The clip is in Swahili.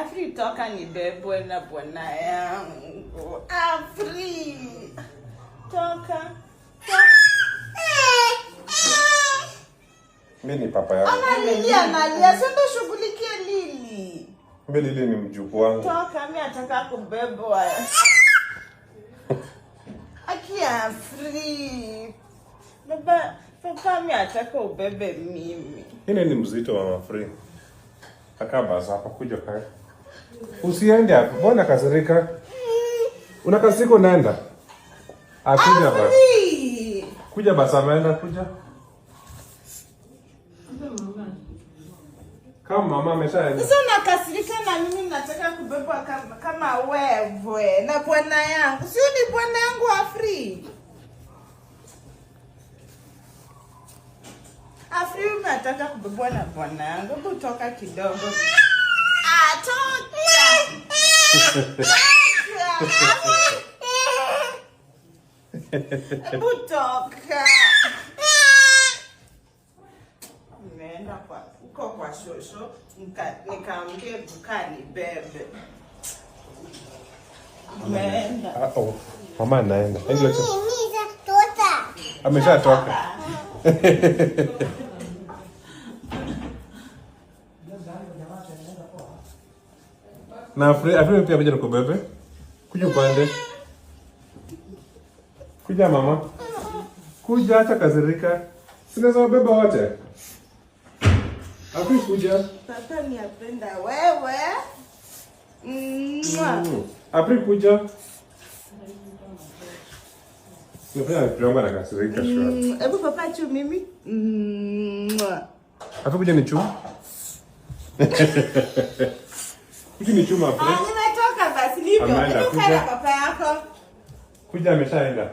Afri toka nibebwe na bwana yangu. Afri. Toka. Mimi ni papa yako. Analia, sio shughulikie Lili. Mimi Lili ni mjukuu wangu. Toka, mimi nataka kubebwa. Akia free. Papa mimi nataka ubebe mimi. Hii ni mzito wa mafree. Aka basi hapa kuja kae. Usiende hapo. Mbona kasirika? Unakasirika unaenda? Akuja basi. Kuja basi ameenda kuja. Kama mama ameshaenda. Sasa unakasirika na mimi nataka kubebwa kama wewe na bwana yangu. Sio ni bwana yangu Afri. Afri nataka kubebwa na bwana yangu. Kutoka kidogo. Toka. Kutoka. Nimeenda kwa shosho nikaambia dukani bebe. Nimeenda. Mama anaenda. Ameshatoka. Na Afri pia bija nikubebe. Kuja upande. Kuja mama. Kuja hata kasirika. Sinaweza beba wote. Afri kuja. Papa niapenda wewe. Afri kuja. Nipenda kuomba na kasirika shwari. Hebu papa chu mimi. Afri kuja ni chu. Kuja ni chuma Afri. Nimetoka basi livyo. Kuja papa yako. Kuja ameshaenda.